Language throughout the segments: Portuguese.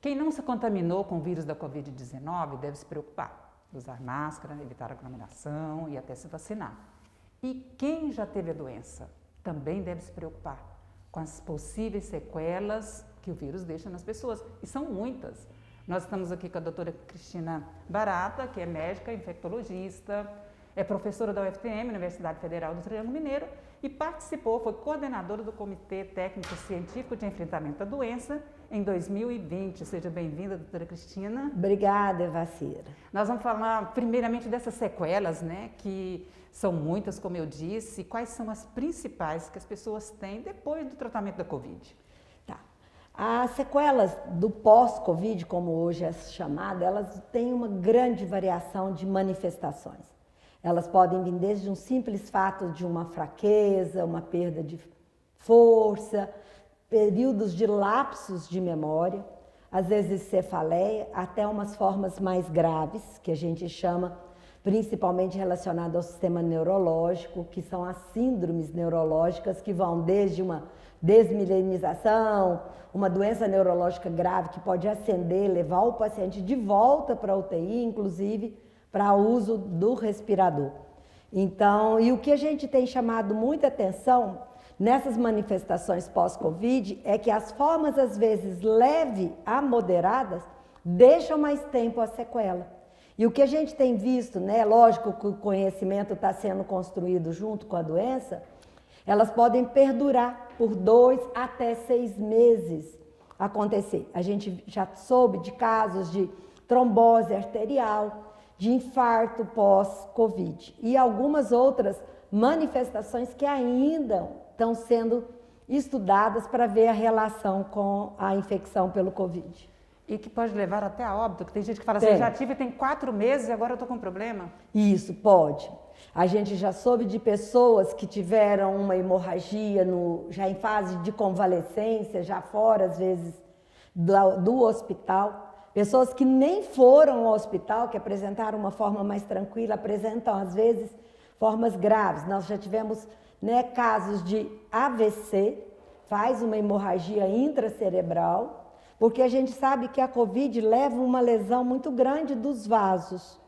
Quem não se contaminou com o vírus da Covid-19 deve se preocupar, usar máscara, evitar aglomeração e até se vacinar. E quem já teve a doença também deve se preocupar com as possíveis sequelas que o vírus deixa nas pessoas, e são muitas. Nós estamos aqui com a doutora Cristina Barata, que é médica, infectologista, é professora da UFTM, Universidade Federal do Triângulo Mineiro, e participou, foi coordenadora do Comitê Técnico Científico de Enfrentamento da Doença em 2020. Seja bem-vinda, doutora Cristina. Obrigada, Evacira. Nós vamos falar primeiramente dessas sequelas, né, que são muitas, como eu disse, quais são as principais que as pessoas têm depois do tratamento da Covid? Tá. As sequelas do pós-Covid, como hoje é chamada, elas têm uma grande variação de manifestações. Elas podem vir desde um simples fato de uma fraqueza, uma perda de força, períodos de lapsos de memória, às vezes cefaleia, até umas formas mais graves, que a gente chama principalmente relacionadas ao sistema neurológico, que são as síndromes neurológicas, que vão desde uma desmilenização, uma doença neurológica grave que pode ascender, levar o paciente de volta para a UTI, inclusive para uso do respirador. Então, e o que a gente tem chamado muita atenção nessas manifestações pós-Covid é que as formas, às vezes, leve a moderadas, deixam mais tempo a sequela. E o que a gente tem visto, né, lógico que o conhecimento está sendo construído junto com a doença, elas podem perdurar por 2 até 6 meses acontecer. A gente já soube de casos de trombose arterial, de infarto pós-Covid e algumas outras manifestações que ainda estão sendo estudadas para ver a relação com a infecção pelo Covid. E que pode levar até a óbito, que tem gente que fala assim, já tive tem 4 meses e agora eu estou com problema. Isso, pode. A gente já soube de pessoas que tiveram uma hemorragia já em fase de convalescência, já fora às vezes do hospital. Pessoas que nem foram ao hospital, que apresentaram uma forma mais tranquila, apresentam às vezes formas graves. Nós já tivemos, né, casos de AVC, faz uma hemorragia intracerebral, porque a gente sabe que a Covid leva uma lesão muito grande dos vasos,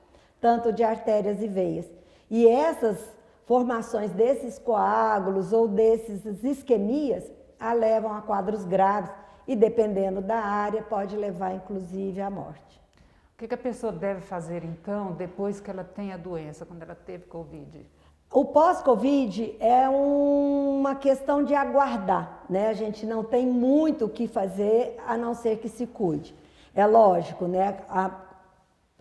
tanto de artérias e veias. E essas formações desses coágulos ou desses isquemias a levam a quadros graves e, dependendo da área, pode levar inclusive à morte. O que a pessoa deve fazer então depois que ela tem a doença, quando ela teve Covid? O pós-Covid é uma questão de aguardar, né? A gente não tem muito o que fazer a não ser que se cuide. É lógico, né? A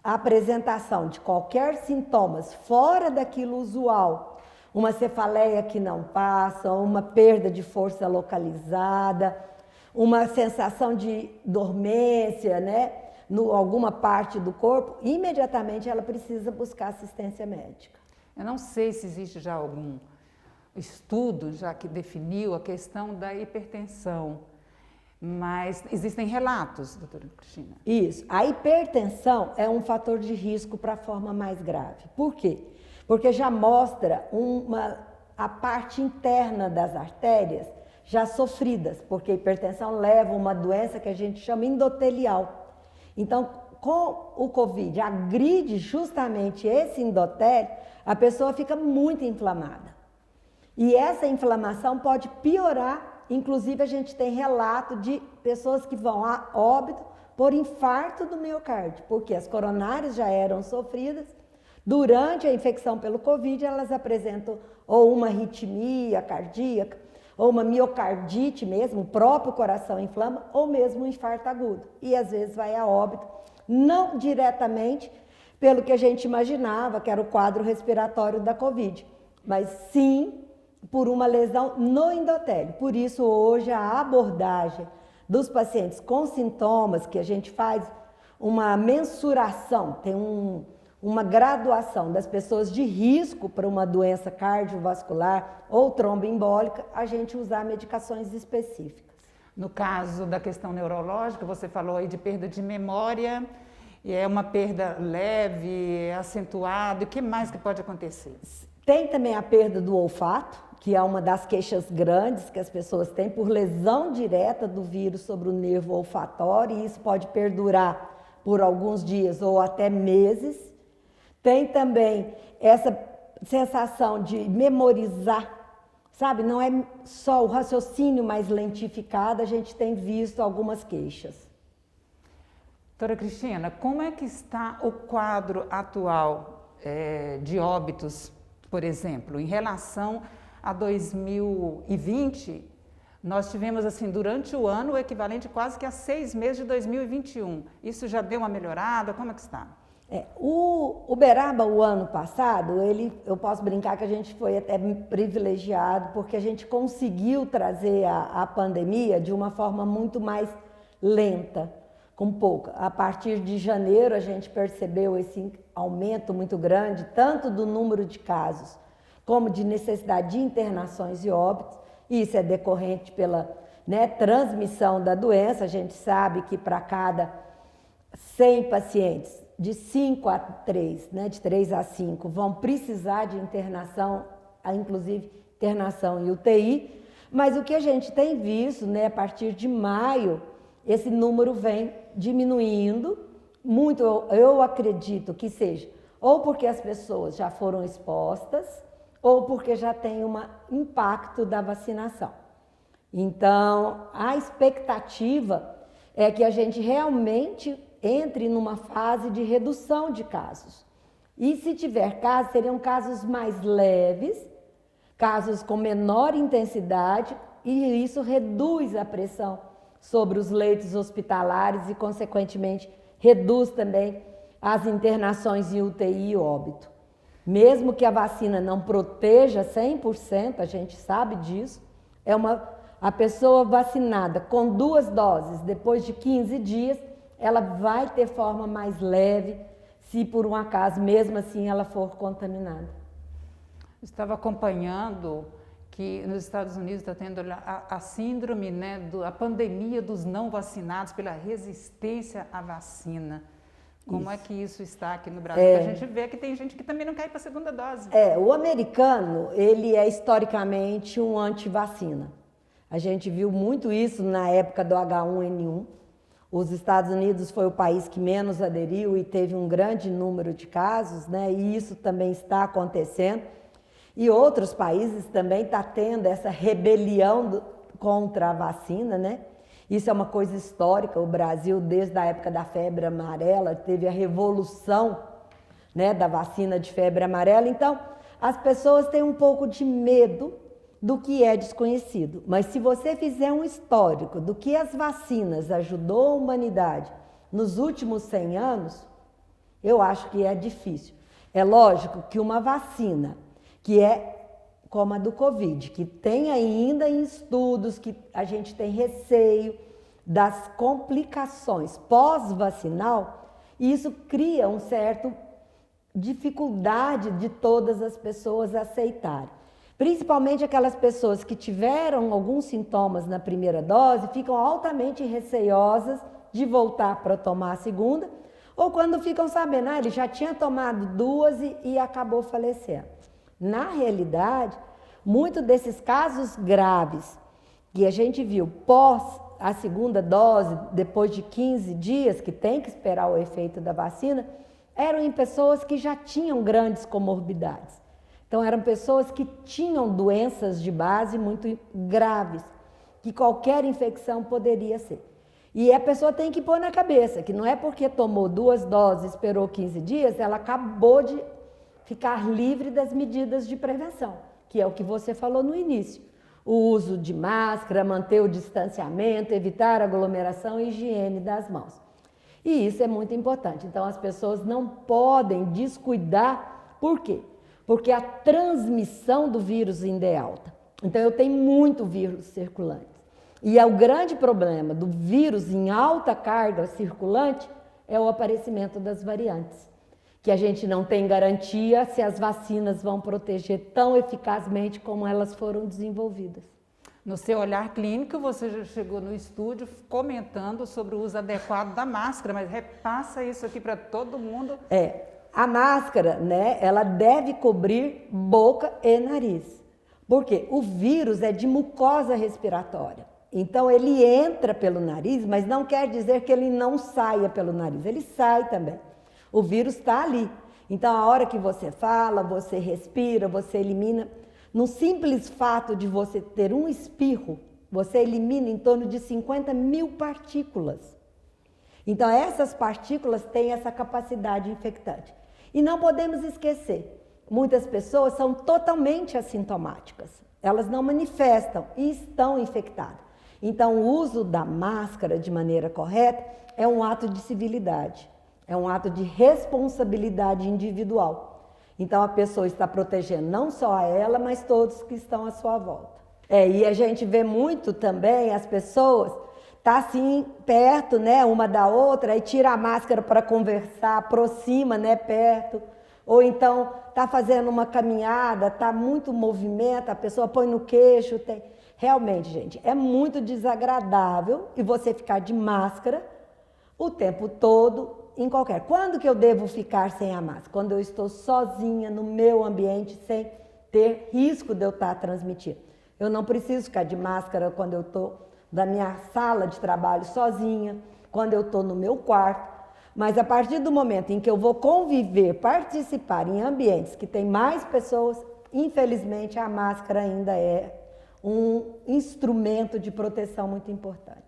apresentação de qualquer sintomas fora daquilo usual, uma cefaleia que não passa, uma perda de força localizada, uma sensação de dormência, né? Alguma parte do corpo, imediatamente ela precisa buscar assistência médica. Eu não sei se existe já algum estudo já que definiu a questão da hipertensão, mas existem relatos, doutora Cristina. Isso. A hipertensão é um fator de risco para a forma mais grave. Por quê? Porque já mostra a parte interna das artérias já sofridas, porque a hipertensão leva a uma doença que a gente chama endotelial. Então, com o Covid, agride justamente esse endotélio, a pessoa fica muito inflamada. E essa inflamação pode piorar, inclusive a gente tem relato de pessoas que vão a óbito por infarto do miocárdio, porque as coronárias já eram sofridas. Durante a infecção pelo Covid, elas apresentam ou uma arritmia cardíaca, ou uma miocardite mesmo, o próprio coração inflama, ou mesmo um infarto agudo. E às vezes vai a óbito, não diretamente pelo que a gente imaginava, que era o quadro respiratório da Covid, mas sim por uma lesão no endotélio. Por isso, hoje, a abordagem dos pacientes com sintomas, que a gente faz uma mensuração, tem uma graduação das pessoas de risco para uma doença cardiovascular ou tromboembólica, a gente usar medicações específicas. No caso da questão neurológica, você falou aí de perda de memória, e é uma perda leve, acentuada, e o que mais que pode acontecer? Tem também a perda do olfato, que é uma das queixas grandes que as pessoas têm por lesão direta do vírus sobre o nervo olfatório, e isso pode perdurar por alguns dias ou até meses. Tem também essa sensação de memorizar, sabe? Não é só o raciocínio mais lentificado, a gente tem visto algumas queixas. Doutora Cristina, como é que está o quadro atual de óbitos, por exemplo, em relação a 2020? Nós tivemos, assim, durante o ano, o equivalente quase que a 6 meses de 2021. Isso já deu uma melhorada? Como é que está? O Uberaba, o ano passado, eu posso brincar que a gente foi até privilegiado, porque a gente conseguiu trazer a pandemia de uma forma muito mais lenta, com pouca. A partir de janeiro, a gente percebeu esse aumento muito grande, tanto do número de casos, como de necessidade de internações e óbitos. Isso é decorrente pela transmissão da doença. A gente sabe que para cada 100 pacientes, de 5 a 3, de 3 a 5, vão precisar de internação, inclusive internação em UTI. Mas o que a gente tem visto, a partir de maio, esse número vem diminuindo muito. Eu acredito que seja ou porque as pessoas já foram expostas, ou porque já tem um impacto da vacinação. Então, a expectativa é que a gente realmente entre numa fase de redução de casos. E se tiver casos, seriam casos mais leves, casos com menor intensidade, e isso reduz a pressão sobre os leitos hospitalares e, consequentemente, reduz também as internações em UTI e óbito. Mesmo que a vacina não proteja 100%, a gente sabe disso, a pessoa vacinada com 2 doses, depois de 15 dias, ela vai ter forma mais leve, se por um acaso, mesmo assim, ela for contaminada. Estava acompanhando que nos Estados Unidos está tendo a síndrome, a pandemia dos não vacinados pela resistência à vacina. Como é que isso está aqui no Brasil? A gente vê que tem gente que também não quer ir para a segunda dose. O americano, ele é historicamente um anti-vacina. A gente viu muito isso na época do H1N1. Os Estados Unidos foi o país que menos aderiu e teve um grande número de casos, e isso também está acontecendo. E outros países também estão tendo essa rebelião contra a vacina, Isso é uma coisa histórica. O Brasil, desde a época da febre amarela, teve a revolução, da vacina de febre amarela. Então, as pessoas têm um pouco de medo do que é desconhecido. Mas se você fizer um histórico do que as vacinas ajudou a humanidade nos últimos 100 anos, eu acho que é difícil. É lógico que uma vacina que é como a do Covid, que tem ainda em estudos, que a gente tem receio das complicações pós-vacinal, e isso cria um certo dificuldade de todas as pessoas aceitarem. Principalmente aquelas pessoas que tiveram alguns sintomas na primeira dose, ficam altamente receosas de voltar para tomar a segunda, ou quando ficam sabendo, ele já tinha tomado 2 e acabou falecendo. Na realidade, muitos desses casos graves que a gente viu pós a segunda dose, depois de 15 dias, que tem que esperar o efeito da vacina, eram em pessoas que já tinham grandes comorbidades. Então, eram pessoas que tinham doenças de base muito graves, que qualquer infecção poderia ser. E a pessoa tem que pôr na cabeça que não é porque tomou 2 doses, esperou 15 dias, ela acabou de ficar livre das medidas de prevenção, que é o que você falou no início. O uso de máscara, manter o distanciamento, evitar aglomeração e higiene das mãos. E isso é muito importante. Então, as pessoas não podem descuidar. Por quê? Porque a transmissão do vírus ainda é alta. Então, eu tenho muito vírus circulante. E o grande problema do vírus em alta carga circulante é o aparecimento das variantes, que a gente não tem garantia se as vacinas vão proteger tão eficazmente como elas foram desenvolvidas. No seu olhar clínico, você já chegou no estúdio comentando sobre o uso adequado da máscara, mas repassa isso aqui para todo mundo. a máscara, né, ela deve cobrir boca e nariz. Por quê? O vírus é de mucosa respiratória. Então, ele entra pelo nariz, mas não quer dizer que ele não saia pelo nariz. Ele sai também. O vírus está ali. Então, a hora que você fala, você respira, você elimina. No simples fato de você ter um espirro, você elimina em torno de 50 mil partículas. Então, essas partículas têm essa capacidade infectante. E não podemos esquecer, muitas pessoas são totalmente assintomáticas. Elas não manifestam e estão infectadas. Então, o uso da máscara de maneira correta é um ato de civilidade, é um ato de responsabilidade individual. Então, a pessoa está protegendo não só a ela, mas todos que estão à sua volta. E a gente vê muito também as pessoas tá assim perto, né, uma da outra, aí tira a máscara para conversar, aproxima, né, perto. Ou então tá fazendo uma caminhada, tá muito movimento, a pessoa põe no queixo, tem... Realmente, gente, é muito desagradável e você ficar de máscara o tempo todo, em qualquer... Quando que eu devo ficar sem a máscara? Quando eu estou sozinha no meu ambiente, sem ter risco de eu estar transmitindo. Eu não preciso ficar de máscara quando eu estou da minha sala de trabalho sozinha, quando eu estou no meu quarto, mas a partir do momento em que eu vou conviver, participar em ambientes que tem mais pessoas, infelizmente a máscara ainda é um instrumento de proteção muito importante.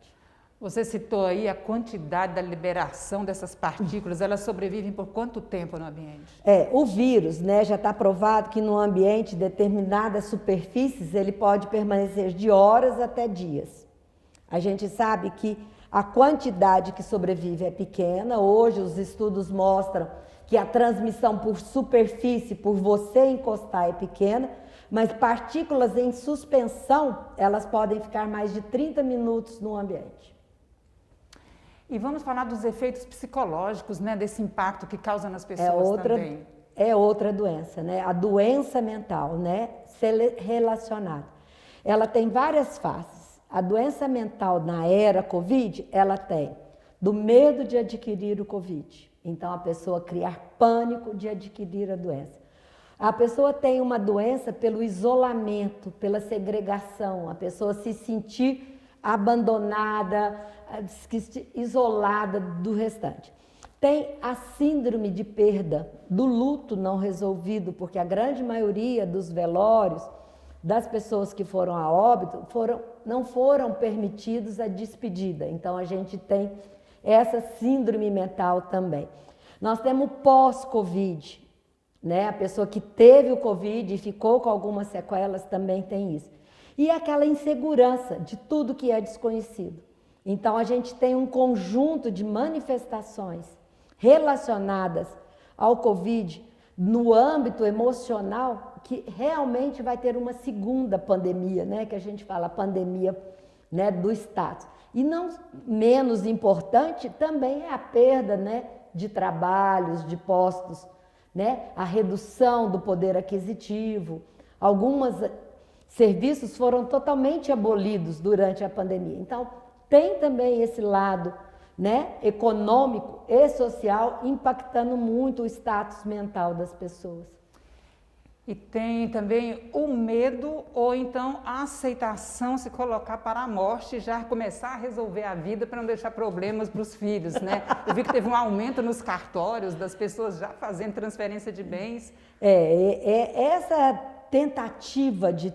Você citou aí a quantidade da liberação dessas partículas, elas sobrevivem por quanto tempo no ambiente? O vírus, né, já está provado que no ambiente, determinadas superfícies, ele pode permanecer de horas até dias. A gente sabe que a quantidade que sobrevive é pequena. Hoje os estudos mostram que a transmissão por superfície, por você encostar, é pequena, mas partículas em suspensão, elas podem ficar mais de 30 minutos no ambiente. E vamos falar dos efeitos psicológicos, né, desse impacto que causa nas pessoas também. É outra doença, né? A doença mental, né, relacionada. Ela tem várias faces. A doença mental na era Covid, ela tem do medo de adquirir o Covid. Então, a pessoa criar pânico de adquirir a doença. A pessoa tem uma doença pelo isolamento, pela segregação. A pessoa se sentir abandonada, isolada do restante. Tem a síndrome de perda, do luto não resolvido, porque a grande maioria dos velórios das pessoas que foram a óbito não foram permitidos a despedida. Então, a gente tem essa síndrome mental também. Nós temos pós-Covid, né? A pessoa que teve o Covid e ficou com algumas sequelas também tem isso. E aquela insegurança de tudo que é desconhecido. Então, a gente tem um conjunto de manifestações relacionadas ao Covid no âmbito emocional que realmente vai ter uma segunda pandemia, né? Que a gente fala pandemia, né, do status. E não menos importante também é a perda, né, de trabalhos, de postos, né? A redução do poder aquisitivo. Alguns serviços foram totalmente abolidos durante a pandemia. Então, tem também esse lado, né, econômico e social impactando muito o status mental das pessoas. E tem também o medo ou então a aceitação, se colocar para a morte e já começar a resolver a vida para não deixar problemas para os filhos, né? Eu vi que teve um aumento nos cartórios das pessoas já fazendo transferência de bens. Essa tentativa de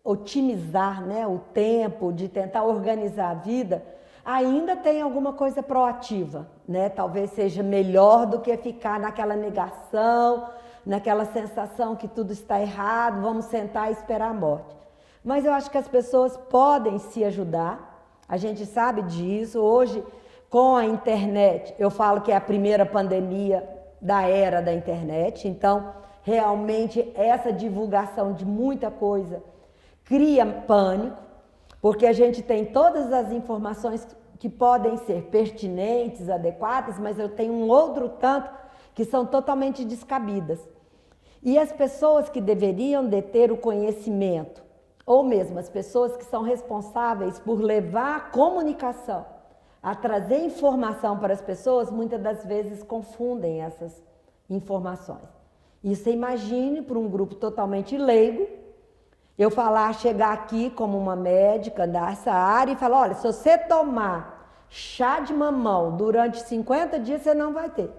otimizar, né, o tempo, de tentar organizar a vida, ainda tem alguma coisa proativa, né? Talvez seja melhor do que ficar naquela negação, naquela sensação que tudo está errado, vamos sentar e esperar a morte. Mas eu acho que as pessoas podem se ajudar, a gente sabe disso. Hoje, com a internet, eu falo que é a primeira pandemia da era da internet, então, realmente, essa divulgação de muita coisa cria pânico, porque a gente tem todas as informações que podem ser pertinentes, adequadas, mas eu tenho um outro tanto que são totalmente descabidas. E as pessoas que deveriam deter o conhecimento, ou mesmo as pessoas que são responsáveis por levar a comunicação, a trazer informação para as pessoas, muitas das vezes confundem informações. E você imagine para um grupo totalmente leigo, eu chegar aqui como uma médica dessa área e falar, olha, se você tomar chá de mamão durante 50 dias, você não vai ter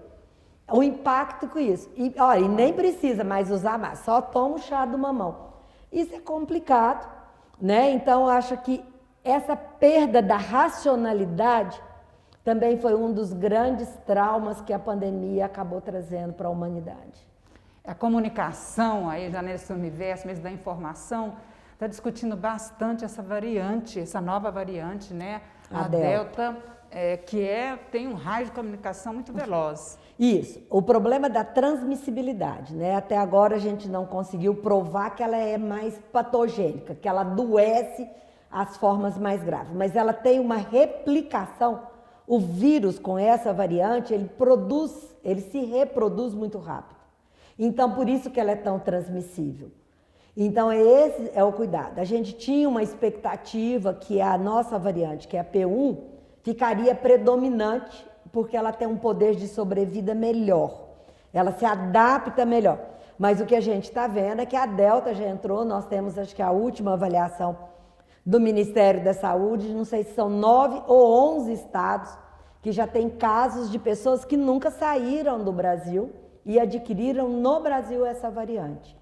o impacto com isso. E, olha, e nem precisa mais usar mais, só toma o chá do mamão. Isso é complicado, né? Então, eu acho que essa perda da racionalidade também foi um dos grandes traumas que a pandemia acabou trazendo para a humanidade. A comunicação, aí já nesse universo mesmo da informação, está discutindo bastante essa variante, essa nova variante, né? A Delta, tem um raio de comunicação muito veloz. Isso. O problema da transmissibilidade, né? Até agora a gente não conseguiu provar que ela é mais patogênica, que ela adoece as formas mais graves, mas ela tem uma replicação. O vírus com essa variante, ele se reproduz muito rápido. Então, por isso que ela é tão transmissível. Então, esse é o cuidado. A gente tinha uma expectativa que a nossa variante, que é a P1, ficaria predominante, porque ela tem um poder de sobrevida melhor. Ela se adapta melhor. Mas o que a gente está vendo é que a Delta já entrou, nós temos, acho que a última avaliação do Ministério da Saúde, não sei se são 9 ou 11 estados, que já tem casos de pessoas que nunca saíram do Brasil e adquiriram no Brasil essa variante.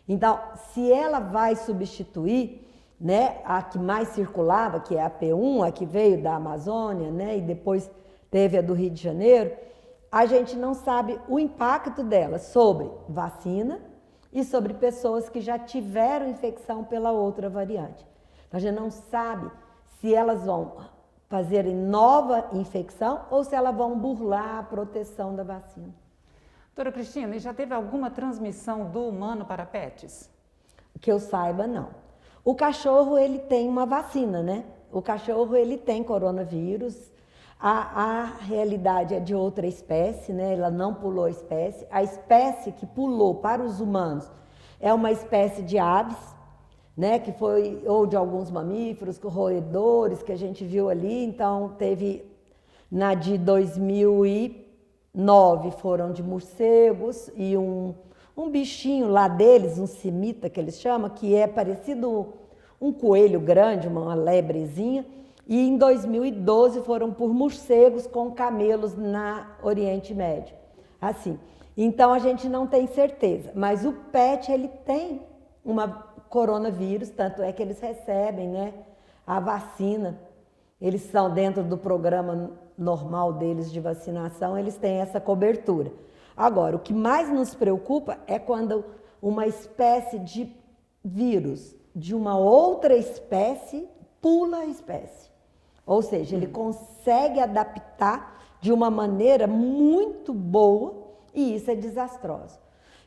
Então, se ela vai substituir, né, a que mais circulava, que é a P1, a que veio da Amazônia, né, e depois teve a do Rio de Janeiro, a gente não sabe o impacto dela sobre vacina e sobre pessoas que já tiveram infecção pela outra variante. A gente não sabe se elas vão fazer nova infecção ou se elas vão burlar a proteção da vacina. Doutora Cristina, e já teve alguma transmissão do humano para pets? Que eu saiba, não. O cachorro, ele tem uma vacina, né? O cachorro, ele tem coronavírus. A realidade é de outra espécie, né? Ela não pulou a espécie. A espécie que pulou para os humanos é uma espécie de aves, né? Que foi, ou de alguns mamíferos, roedores, que a gente viu ali. Então, teve na de 2009 foram de morcegos e um bichinho lá deles, um cimita que eles chamam, que é parecido um coelho grande, uma lebrezinha. E em 2012 foram por morcegos com camelos na Oriente Médio. Assim, então a gente não tem certeza, mas o pet ele tem uma coronavírus, tanto é que eles recebem, né, a vacina. Eles são dentro do programa normal deles de vacinação, eles têm essa cobertura. Agora, o que mais nos preocupa é quando uma espécie de vírus de uma outra espécie pula a espécie. Ou seja, ele consegue adaptar de uma maneira muito boa e isso é desastroso.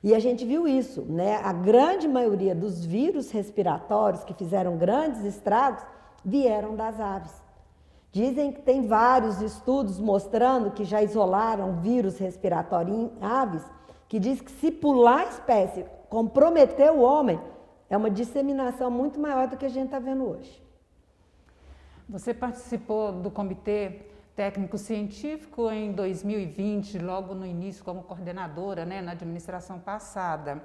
E a gente viu isso, né? A grande maioria dos vírus respiratórios que fizeram grandes estragos vieram das aves. Dizem que tem vários estudos mostrando que já isolaram vírus respiratório em aves, que diz que se pular a espécie, comprometer o homem, é uma disseminação muito maior do que a gente está vendo hoje. Você participou do Comitê Técnico Científico em 2020, logo no início como coordenadora, né, na administração passada.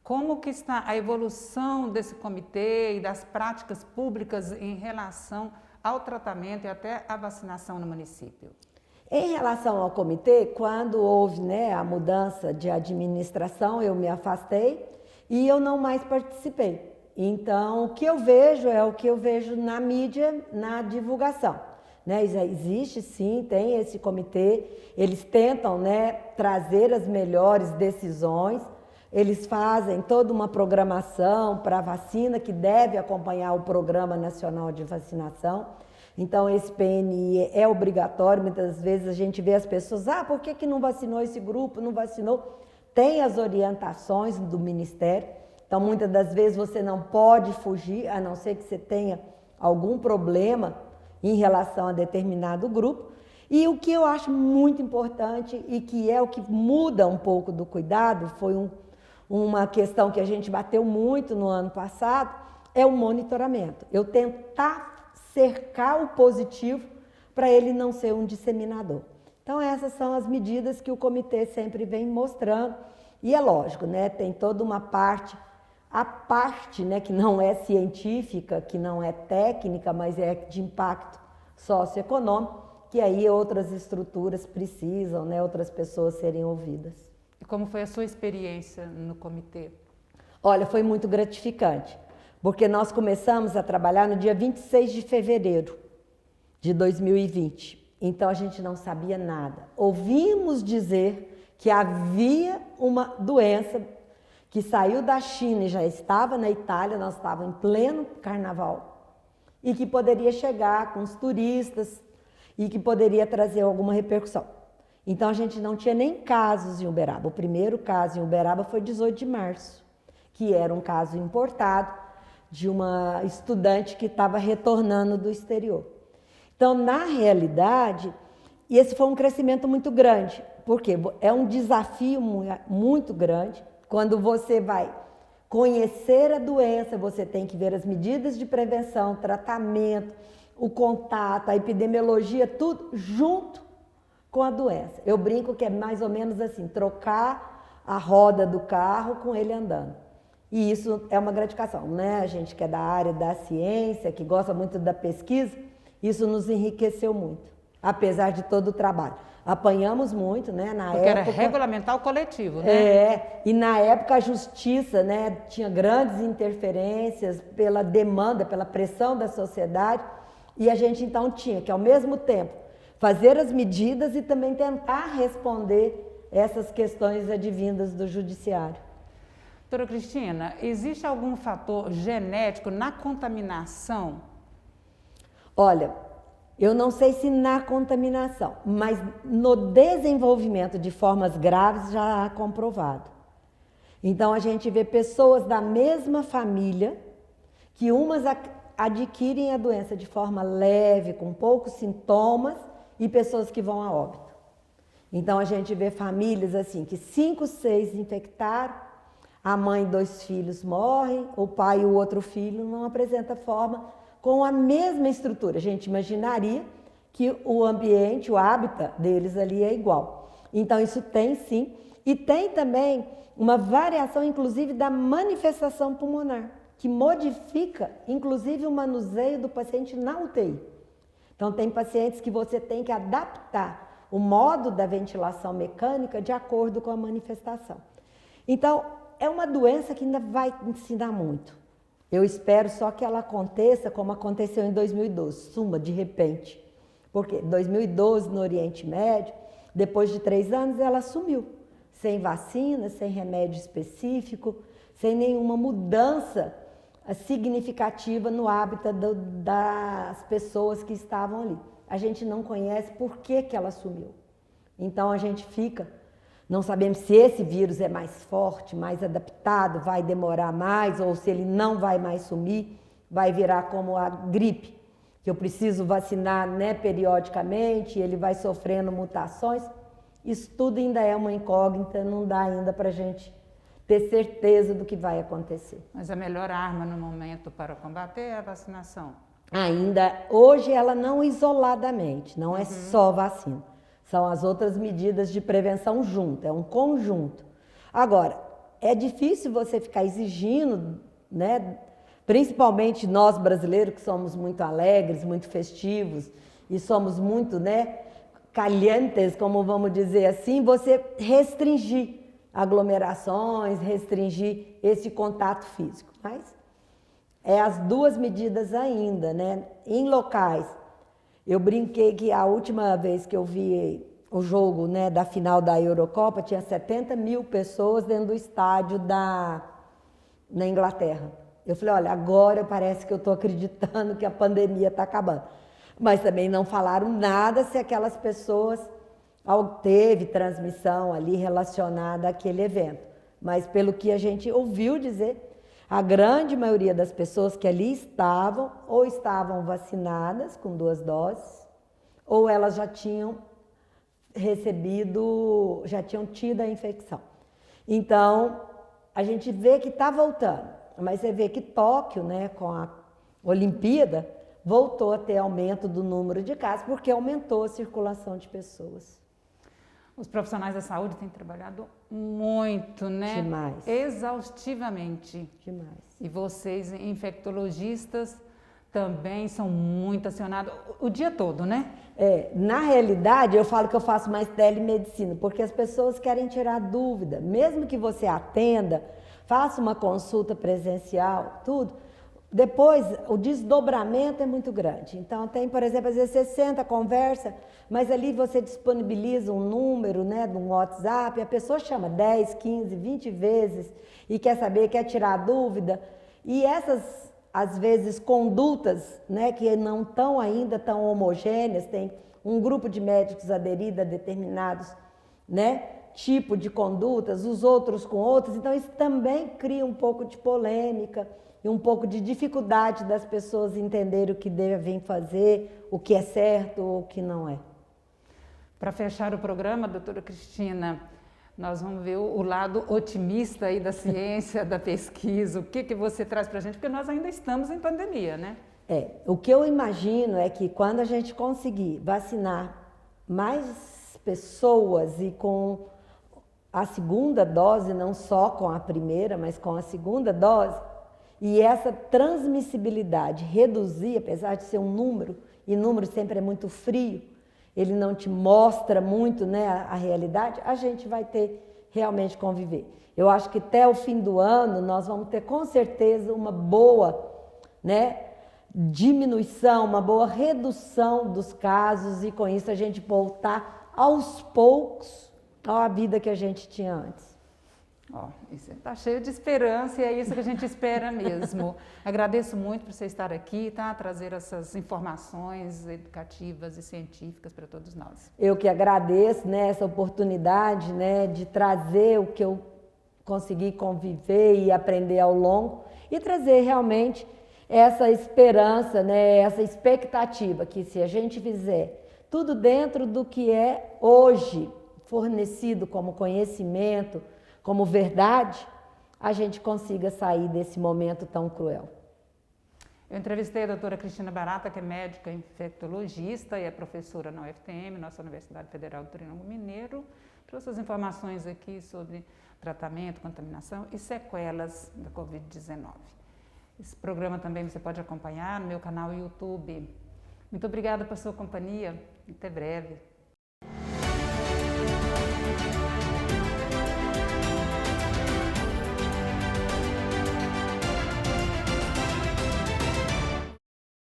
Como que está a evolução desse comitê e das práticas públicas em relação ao tratamento e até à vacinação no município? Em relação ao comitê, quando houve, né, a mudança de administração, eu me afastei e eu não mais participei. Então, o que eu vejo é o que eu vejo na mídia, na divulgação. Né? Existe sim, tem esse comitê, eles tentam, né, trazer as melhores decisões, eles fazem toda uma programação para a vacina que deve acompanhar o Programa Nacional de Vacinação. Então, esse PNI é obrigatório, muitas vezes a gente vê as pessoas, por que não vacinou esse grupo, não vacinou? Tem as orientações do Ministério. Então, muitas das vezes você não pode fugir, a não ser que você tenha algum problema em relação a determinado grupo. E o que eu acho muito importante e que é o que muda um pouco do cuidado, foi uma questão que a gente bateu muito no ano passado, é o monitoramento. Eu tentar cercar o positivo para ele não ser um disseminador. Então essas são as medidas que o comitê sempre vem mostrando. E é lógico, né, tem toda uma parte, a parte, né, que não é científica, que não é técnica, mas é de impacto socioeconômico, que aí outras estruturas precisam, né, outras pessoas serem ouvidas. E como foi a sua experiência no comitê? Olha, foi muito gratificante, porque nós começamos a trabalhar no dia 26 de fevereiro de 2020. Então a gente não sabia nada. Ouvimos dizer que havia uma doença que saiu da China e já estava na Itália, nós estávamos em pleno carnaval, e que poderia chegar com os turistas e que poderia trazer alguma repercussão. Então a gente não tinha nem casos em Uberaba. O primeiro caso em Uberaba foi 18 de março, que era um caso importado de uma estudante que estava retornando do exterior. Então, na realidade, esse foi um crescimento muito grande, porque é um desafio muito grande. Quando você vai conhecer a doença, você tem que ver as medidas de prevenção, tratamento, o contato, a epidemiologia, tudo junto com a doença. Eu brinco que é mais ou menos assim, trocar a roda do carro com ele andando. E isso é uma gratificação, né? A gente que é da área da ciência, que gosta muito da pesquisa, isso nos enriqueceu muito, apesar de todo o trabalho. Apanhamos muito, né? Porque era regulamentar o coletivo, né? E na época a justiça, né, tinha grandes interferências pela demanda, pela pressão da sociedade, e a gente então tinha que, ao mesmo tempo, fazer as medidas e também tentar responder essas questões advindas do judiciário. Doutora Cristina, existe algum fator genético na contaminação? Olha, eu não sei se na contaminação, mas no desenvolvimento de formas graves já há comprovado. Então a gente vê pessoas da mesma família que umas adquirem a doença de forma leve, com poucos sintomas, e pessoas que vão a óbito. Então a gente vê famílias assim, que 5, 6 infectaram, a mãe e 2 filhos morrem, o pai e o outro filho não apresenta forma com a mesma estrutura. A gente imaginaria que o ambiente, o hábitat deles ali é igual. Então isso tem sim, e tem também uma variação inclusive da manifestação pulmonar, que modifica inclusive o manuseio do paciente na UTI. Então tem pacientes que você tem que adaptar o modo da ventilação mecânica de acordo com a manifestação. Então é uma doença que ainda vai ensinar muito. Eu espero só que ela aconteça como aconteceu em 2012, suma, de repente. Porque em 2012, no Oriente Médio, depois de 3 anos, ela sumiu. Sem vacina, sem remédio específico, sem nenhuma mudança significativa no hábito das pessoas que estavam ali. A gente não conhece por que ela sumiu. Então a gente fica... Não sabemos se esse vírus é mais forte, mais adaptado, vai demorar mais, ou se ele não vai mais sumir, vai virar como a gripe, que eu preciso vacinar, né, periodicamente, ele vai sofrendo mutações. Isso tudo ainda é uma incógnita, não dá ainda para a gente ter certeza do que vai acontecer. Mas a melhor arma no momento para combater é a vacinação? Ainda, hoje ela não isoladamente, não é só vacina. São as outras medidas de prevenção junto, é um conjunto. Agora, é difícil você ficar exigindo, né, principalmente nós brasileiros, que somos muito alegres, muito festivos e somos muito, né, calientes, como vamos dizer assim, você restringir aglomerações, restringir esse contato físico. Mas é as duas medidas ainda, né, em locais. Eu brinquei que a última vez que eu vi o jogo, né, da final da Eurocopa, tinha 70 mil pessoas dentro do estádio na Inglaterra. Eu falei, olha, agora parece que eu estou acreditando que a pandemia está acabando. Mas também não falaram nada se aquelas pessoas teve transmissão ali relacionada àquele evento. Mas pelo que a gente ouviu dizer, a grande maioria das pessoas que ali estavam, ou estavam vacinadas com 2 doses, ou elas já tinham recebido, já tinham tido a infecção. Então, a gente vê que está voltando, mas você vê que Tóquio, né, com a Olimpíada, voltou a ter aumento do número de casos, porque aumentou a circulação de pessoas. Os profissionais da saúde têm trabalhado muito, né? Demais. Exaustivamente. Demais. E vocês, infectologistas, também são muito acionados o dia todo, né? Na realidade, eu falo que eu faço mais telemedicina, porque as pessoas querem tirar dúvida. Mesmo que você atenda, faça uma consulta presencial, tudo. Depois, o desdobramento é muito grande. Então, tem, por exemplo, às vezes você senta, conversa, mas ali você disponibiliza um número, né, de um WhatsApp, a pessoa chama 10, 15, 20 vezes e quer saber, quer tirar dúvida. E essas, às vezes, condutas, né, que não estão ainda tão homogêneas, tem um grupo de médicos aderido a determinados, né, tipo de condutas, os outros com outros, então isso também cria um pouco de polêmica e um pouco de dificuldade das pessoas entenderem o que devem fazer, o que é certo ou o que não é. Para fechar o programa, doutora Cristina, nós vamos ver o lado otimista aí da ciência, da pesquisa, o que você traz para a gente, porque nós ainda estamos em pandemia, né? O que eu imagino é que quando a gente conseguir vacinar mais pessoas e com a segunda dose, não só com a primeira, mas com a segunda dose, e essa transmissibilidade reduzir, apesar de ser um número, e número sempre é muito frio, ele não te mostra muito, né, a realidade, a gente vai ter realmente conviver. Eu acho que até o fim do ano nós vamos ter com certeza uma boa, né, diminuição, uma boa redução dos casos e com isso a gente voltar aos poucos à vida que a gente tinha antes. Isso está cheio de esperança e é isso que a gente espera mesmo. Agradeço muito por você estar aqui, tá? Trazer essas informações educativas e científicas para todos nós. Eu que agradeço, né, essa oportunidade, né, de trazer o que eu consegui conviver e aprender ao longo e trazer realmente essa esperança, né, essa expectativa que se a gente fizer tudo dentro do que é hoje fornecido como conhecimento, como verdade, a gente consiga sair desse momento tão cruel. Eu entrevistei a doutora Cristina Barata, que é médica infectologista e é professora na UFTM, nossa Universidade Federal do Triângulo Mineiro, trouxe as informações aqui sobre tratamento, contaminação e sequelas da Covid-19. Esse programa também você pode acompanhar no meu canal YouTube. Muito obrigada pela sua companhia. Até breve.